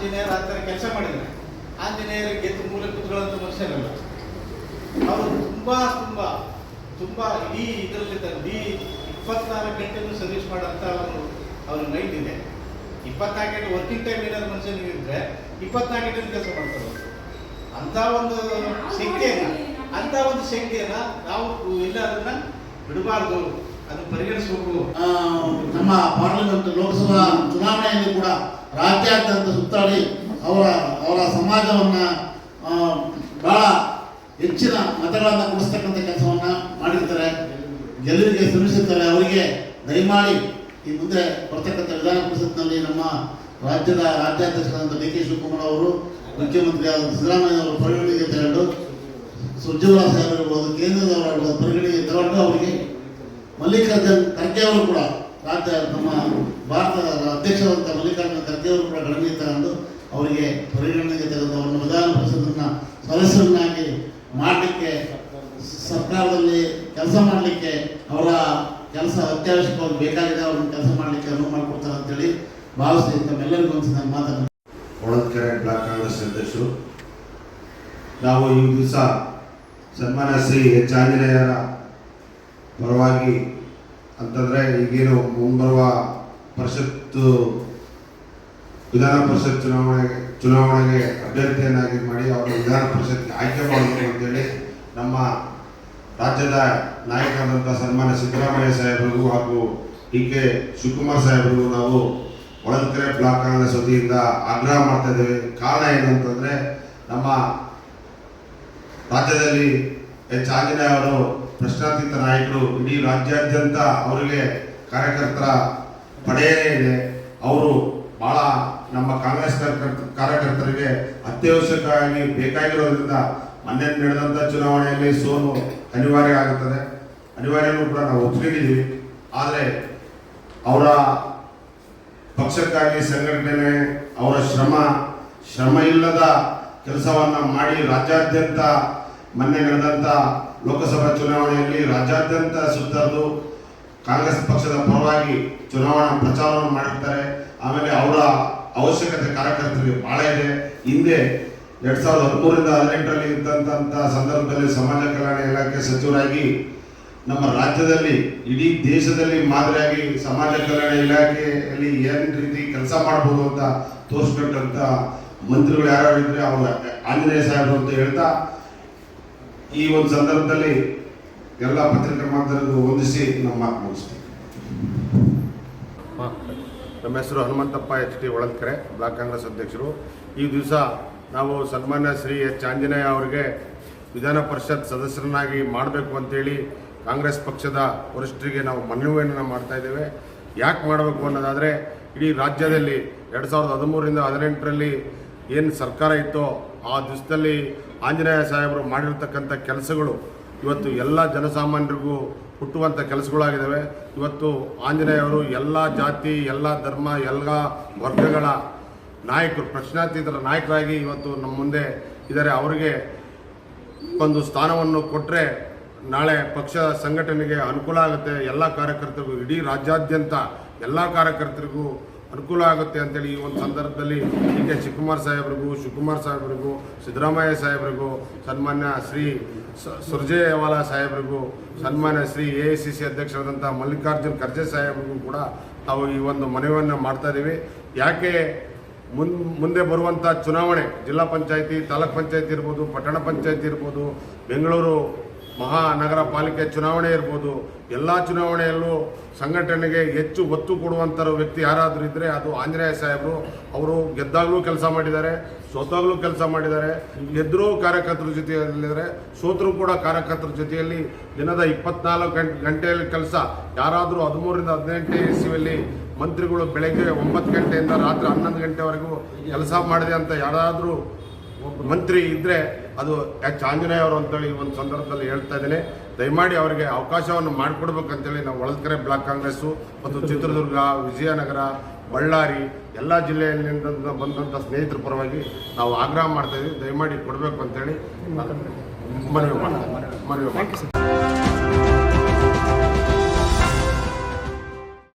ಆಂಜನೇಯರು ಆ ಥರ ಕೆಲಸ ಮಾಡಿದ್ದಾರೆ. ಆಂಜನೇಯರಿಗೆ ಗೆದ್ದು ಮೂಲೆ ಕುತ್ಕೊಳ್ಳೋಂಥ ಮನುಷ್ಯರಲ್ಲ ಅವರು. ತುಂಬ ಇಡೀ ಇದರಲ್ಲಿ ಇಡೀ 24 ಗಂಟೆನೂ ಸರ್ವಿಸ್ ಮಾಡೋಂಥ ಅವ್ರ ಮೈಂಡ್ ಇದೆ. 24 ಗಂಟೆ ವರ್ಕಿಂಗ್ ಟೈಮ್ ಏನಾದ್ರು ಮನುಷ್ಯನಿಗೆ ಇದ್ದರೆ 24 ಗಂಟೆ ಕೆಲಸ ಮಾಡ್ತಾರೆ. ಅಂಥ ಒಂದು ಶಕ್ತಿಯನ್ನು ನಾವು ಎಲ್ಲ ಅದನ್ನು ಬಿಡಬಾರ್ದು, ಅದು ಪರಿಗಣಿಸಬೇಕು. ನಮ್ಮ ಪಾರ್ಲಿಮೆಂಟ್ ಲೋಕಸಭಾ ಚುನಾವಣೆಯಲ್ಲಿ ಕೂಡ ರಾಜ್ಯಾದ್ಯಂತ ಸುತ್ತಾಡಿ ಅವರ ಸಮಾಜವನ್ನು ಬಹಳ ಹೆಚ್ಚಿನ ಮತಗಳನ್ನು ಕೊಡಿಸ್ತಕ್ಕಂಥ ಕೆಲಸವನ್ನು ಮಾಡಿರ್ತಾರೆ. ಗೆಲುವಿಗೆ ಶ್ರಮಿಸಿರ್ತಾರೆ. ಅವರಿಗೆ ದಯಮಾಡಿ ಈ ಮುಂದೆ ಬರ್ತಕ್ಕಂಥ ವಿಧಾನ ಪರಿಷತ್ನಲ್ಲಿ ನಮ್ಮ ರಾಜ್ಯದ ರಾಜ್ಯಾಧ್ಯಕ್ಷರಾದಂಥ ಡಿ ಕೆ ಶಿವಕುಮಾರ್ ಅವರು, ಮುಖ್ಯಮಂತ್ರಿ ಆದ ಸಿದ್ದರಾಮಯ್ಯ ಅವರು ಪರಿಗಣನೆಗೆ ತಗೊಂಡು, ಸುರ್ಜೇವಾಲಾ ಸಾಹೇಬ್ ಇರ್ಬೋದು, ಕೇಂದ್ರದವರಾಗಿರ್ಬೋದು ಪರಿಗಣನೆಗೆ ತಗೊಂಡು ಅವರಿಗೆ ಮಲ್ಲಿಕಾರ್ಜುನ್ ಖರ್ಗೆ ಅವರು ಕೂಡ ನಮ್ಮ ಭಾರತದ ಅಧ್ಯಕ್ಷರಾದಂಥ ಮಲ್ಲಿಕಾರ್ಜುನ್ ಖರ್ಗೆ ಅವರು ಕೂಡ ಗಣನೆಗೆ ತಗೊಂಡು ಅವರಿಗೆ ಪರಿಗಣನೆಗೆ ತೆಗೆದು ಅವರನ್ನು ವಿಧಾನ ಪರಿಷತ್ತನ್ನು ಸದಸ್ಯರನ್ನಾಗಿ ಮಾಡಲಿಕ್ಕೆ, ಸರ್ಕಾರದಲ್ಲಿ ಕೆಲಸ ಮಾಡಲಿಕ್ಕೆ ಅವರ ಕೆಲಸ ಅತ್ಯವಶ್ಯಕವಾಗಿ ಬೇಕಾಗಿದೆ, ಅವ್ರನ್ನ ಕೆಲಸ ಮಾಡಲಿಕ್ಕೆ ಅನುವು ಮಾಡಿಕೊಡ್ತಾರೆ ಅಂತೇಳಿ ಭಾವಿಸಿ ತಮ್ಮೆಲ್ಲರಿಗೂ ಒಂದು ನಾನು ಮಾತಾಡ್ತೀನಿ. ಹೊಳಲ್ಕೆರೆ ಬ್ಲಾಕ್ ಕಾಂಗ್ರೆಸ್ ಅಧ್ಯಕ್ಷರು. ನಾವು ಈ ದಿವಸ ಸನ್ಮಾನ್ಯ ಶ್ರೀ ಎಚ್ ಆಂಜನೇಯರ ಪರವಾಗಿ ಅಂತಂದರೆ ಈಗೇನು ಮುಂಬರುವ ವಿಧಾನ ಪರಿಷತ್ ಚುನಾವಣೆಗೆ ಅಭ್ಯರ್ಥಿಯನ್ನಾಗಿ ಮಾಡಿ ಅವರ ವಿಧಾನ ಪರಿಷತ್ಗೆ ಆಯ್ಕೆ ಮಾಡಬೇಕು ಅಂತೇಳಿ ನಮ್ಮ ರಾಜ್ಯದ ನಾಯಕರಾದಂಥ ಸನ್ಮಾನ್ಯ ಸಿದ್ದರಾಮಯ್ಯ ಸಾಹೇಬರಿಗೂ ಹಾಗೂ ಡಿ ಕೆ ಶಿವಕುಮಾರ್ ಸಾಹೇಬರಿಗೂ ನಾವು ಹೊಳಲ್ಕೆರೆ ಬ್ಲಾಕ್ ಕಾಂಗ್ರೆಸ್ ವತಿಯಿಂದ ಆಗ್ರಹ ಮಾಡ್ತಾ ಇದ್ದೇವೆ. ಕಾರಣ ಏನಂತಂದರೆ ನಮ್ಮ ರಾಜ್ಯದಲ್ಲಿ ಎಚ್ ಆಂಜನೇಯ ಅವರು ಪ್ರಶ್ನಾತೀತ ನಾಯಕರು. ಇಡೀ ರಾಜ್ಯಾದ್ಯಂತ ಅವರಿಗೆ ಕಾರ್ಯಕರ್ತರ ಪಡೆಯೇ ಇದೆ. ಅವರು ಭಾಳ ನಮ್ಮ ಕಾಂಗ್ರೆಸ್ ಕಾರ್ಯಕರ್ತರಿಗೆ ಅತ್ಯವಶ್ಯಕವಾಗಿ ಬೇಕಾಗಿರೋದ್ರಿಂದ ಮೊನ್ನೆ ನಡೆದಂಥ ಚುನಾವಣೆಯಲ್ಲಿ ಸೋಲು ಅನಿವಾರ್ಯ ಆಗುತ್ತದೆ. ಅನಿವಾರ್ಯನೂ ಕೂಡ ನಾವು ಒಪ್ಪಿಕೊಂಡಿದ್ದೀವಿ. ಆದರೆ ಅವರ ಪಕ್ಷಕ್ಕಾಗಿ ಸಂಘಟನೆ, ಅವರ ಶ್ರಮ ಇಲ್ಲದ ಕೆಲಸವನ್ನು ಮಾಡಿ ರಾಜ್ಯಾದ್ಯಂತ ಮೊನ್ನೆ ನಡೆದಂಥ ಲೋಕಸಭಾ ಚುನಾವಣೆಯಲ್ಲಿ ರಾಜ್ಯಾದ್ಯಂತ ಸುತ್ತರಿದು ಕಾಂಗ್ರೆಸ್ ಪಕ್ಷದ ಪರವಾಗಿ ಚುನಾವಣಾ ಪ್ರಚಾರವನ್ನು ಮಾಡಿರ್ತಾರೆ. ಆಮೇಲೆ ಅವರ ಅವಶ್ಯಕತೆ ಕಾರ್ಯಕರ್ತರಿಗೆ ಭಾಳ ಇದೆ. ಹಿಂದೆ 2013ರಿಂದ 2018ರಲ್ಲಿ ಇದ್ದಂಥ ಸಂದರ್ಭದಲ್ಲಿ ಸಮಾಜ ಕಲ್ಯಾಣ ಇಲಾಖೆ ಸಚಿವರಾಗಿ ನಮ್ಮ ರಾಜ್ಯದಲ್ಲಿ ಇಡೀ ದೇಶದಲ್ಲಿ ಮಾದರಿಯಾಗಿ ಸಮಾಜ ಕಲ್ಯಾಣ ಇಲಾಖೆಯಲ್ಲಿ ಏನು ರೀತಿ ಕೆಲಸ ಮಾಡ್ಬೋದು ಅಂತ ತೋರಿಸ್ಕೊಂಡಂಥ ಮಂತ್ರಿಗಳು ಯಾರು ಇದ್ರೆ ಅವರು ಆಂಜನೇಯ ಸಾಹೇಬರು ಅಂತ ಹೇಳ್ತಾ ಈ ಒಂದು ಸಂದರ್ಭದಲ್ಲಿ ಎಲ್ಲ ಪತ್ರಿಕಾ ಮಾಧ್ಯಮದವರಿಗೂ ವಂದಿಸಿ ನಮ್ಮ ಮಾತು ಮುಗಿಸ್ತೀವಿ. ನಮ್ಮ ಹೆಸರು Hanumanthappa H T Holalkere block Congress ಅಧ್ಯಕ್ಷರು. ಈ ದಿವಸ ನಾವು ಸನ್ಮಾನ್ಯ ಶ್ರೀ ಎಚ್ ಆಂಜನೇಯ ಅವರಿಗೆ ವಿಧಾನ ಪರಿಷತ್ ಸದಸ್ಯರನ್ನಾಗಿ ಮಾಡಬೇಕು ಅಂತೇಳಿ ಕಾಂಗ್ರೆಸ್ ಪಕ್ಷದ ವರಿಷ್ಠರಿಗೆ ನಾವು ಮನವಿಯನ್ನು ಮಾಡ್ತಾ ಇದ್ದೇವೆ. ಯಾಕೆ ಮಾಡಬೇಕು ಅನ್ನೋದಾದರೆ ಇಡೀ ರಾಜ್ಯದಲ್ಲಿ 2013ರಿಂದ 2018ರಲ್ಲಿ ಏನು ಸರ್ಕಾರ ಇತ್ತೋ ಆ ದಿವಸದಲ್ಲಿ ಆಂಜನೇಯ ಸಾಹೇಬರು ಮಾಡಿರ್ತಕ್ಕಂಥ ಕೆಲಸಗಳು ಇವತ್ತು ಎಲ್ಲ ಜನಸಾಮಾನ್ಯರಿಗೂ ಹುಟ್ಟುವಂಥ ಕೆಲಸಗಳಾಗಿದ್ದಾವೆ. ಇವತ್ತು ಆಂಜನೇಯವರು ಎಲ್ಲ ಜಾತಿ, ಎಲ್ಲ ಧರ್ಮ, ಎಲ್ಲ ವರ್ಗಗಳ ನಾಯಕರು, ಪ್ರಶ್ನಾತೀತರ ನಾಯಕರಾಗಿ ಇವತ್ತು ನಮ್ಮ ಮುಂದೆ ಇದ್ದಾರೆ. ಅವರಿಗೆ ಒಂದು ಸ್ಥಾನವನ್ನು ಕೊಟ್ಟರೆ ನಾಳೆ ಪಕ್ಷ ಸಂಘಟನೆಗೆ ಅನುಕೂಲ ಆಗುತ್ತೆ. ಎಲ್ಲ ಕಾರ್ಯಕರ್ತರಿಗೂ, ಇಡೀ ರಾಜ್ಯಾದ್ಯಂತ ಎಲ್ಲ ಕಾರ್ಯಕರ್ತರಿಗೂ ಅನುಕೂಲ ಆಗುತ್ತೆ ಅಂತೇಳಿ ಈ ಒಂದು ಸಂದರ್ಭದಲ್ಲಿ ಡಿ ಕೆ ಶಿವಕುಮಾರ್ ಸಾಹೇಬರಿಗೂ ಸಿದ್ದರಾಮಯ್ಯ ಸಾಹೇಬರಿಗೂ, ಸನ್ಮಾನ್ಯ ಶ್ರೀ ಸುರ್ಜೇವಾಲಾ ಸಾಹೇಬರಿಗೂ, ಸನ್ಮಾನ್ಯ ಶ್ರೀ AICC ಅಧ್ಯಕ್ಷರಾದಂಥ ಮಲ್ಲಿಕಾರ್ಜುನ್ ಖರ್ಗೆ ಸಾಹೇಬರಿಗೂ ಕೂಡ ನಾವು ಈ ಒಂದು ಮನವಿಯನ್ನು ಮಾಡ್ತಾ ಇದ್ದೀವಿ. ಯಾಕೆ ಮುಂದೆ ಬರುವಂಥ ಚುನಾವಣೆ, ಜಿಲ್ಲಾ ಪಂಚಾಯತಿ, ತಾಲೂಕ್ ಪಂಚಾಯತಿ ಇರ್ಬೋದು, ಪಟ್ಟಣ ಪಂಚಾಯತಿ ಇರ್ಬೋದು, ಬೆಂಗಳೂರು ಮಹಾನಗರ ಪಾಲಿಕೆ ಚುನಾವಣೆ ಇರ್ಬೋದು, ಎಲ್ಲ ಚುನಾವಣೆಯಲ್ಲೂ ಸಂಘಟನೆಗೆ ಹೆಚ್ಚು ಒತ್ತು ಕೊಡುವಂಥರ ವ್ಯಕ್ತಿ ಯಾರಾದರೂ ಇದ್ದರೆ ಅದು ಆಂಜನೇಯ ಸಾಹೇಬರು. ಅವರು ಗೆದ್ದಾಗಲೂ ಕೆಲಸ ಮಾಡಿದ್ದಾರೆ, ಸೋತಾಗಲೂ ಕೆಲಸ ಮಾಡಿದ್ದಾರೆ. ಗೆದ್ದರೂ ಕಾರ್ಯಕರ್ತರ ಜೊತೆಯಲ್ಲಿದ್ದಾರೆ, ಸೋತರೂ ಕೂಡ ಕಾರ್ಯಕರ್ತರ ಜೊತೆಯಲ್ಲಿ ದಿನದ 24 ಗಂಟೆಯಲ್ಲಿ ಕೆಲಸ. ಯಾರಾದರೂ 13ರಿಂದ 18 ಇಸ್ವಿಯಲ್ಲಿ ಮಂತ್ರಿಗಳು ಬೆಳಗ್ಗೆ 9 ಗಂಟೆಯಿಂದ ರಾತ್ರಿ 11 ಗಂಟೆವರೆಗೂ ಕೆಲಸ ಮಾಡಿದೆ ಅಂತ ಯಾರಾದರೂ ಮಂತ್ರಿ ಇದ್ದರೆ ಅದು ಎಚ್ ಆಂಜನೇಯ ಅವರು ಅಂತೇಳಿ ಒಂದು ಸಂದರ್ಭದಲ್ಲಿ ಹೇಳ್ತಾ ಇದ್ದೇನೆ. ದಯಮಾಡಿ ಅವರಿಗೆ ಅವಕಾಶವನ್ನು ಮಾಡಿಕೊಡ್ಬೇಕಂತೇಳಿ ನಾವು ಹೊಳಲ್ಕೆರೆ ಬ್ಲಾಕ್ ಕಾಂಗ್ರೆಸ್ಸು ಮತ್ತು ಚಿತ್ರದುರ್ಗ, ವಿಜಯನಗರ, ಬಳ್ಳಾರಿ ಎಲ್ಲ ಜಿಲ್ಲೆಯಲ್ಲಿಂದ ಬಂದಂಥ ಸ್ನೇಹಿತರ ಪರವಾಗಿ ನಾವು ಆಗ್ರಹ ಮಾಡ್ತಾಯಿದ್ದೀವಿ. ದಯಮಾಡಿ ಕೊಡಬೇಕು ಅಂತೇಳಿ ಮನವಿ ಮಾಡ್ತೀವಿ.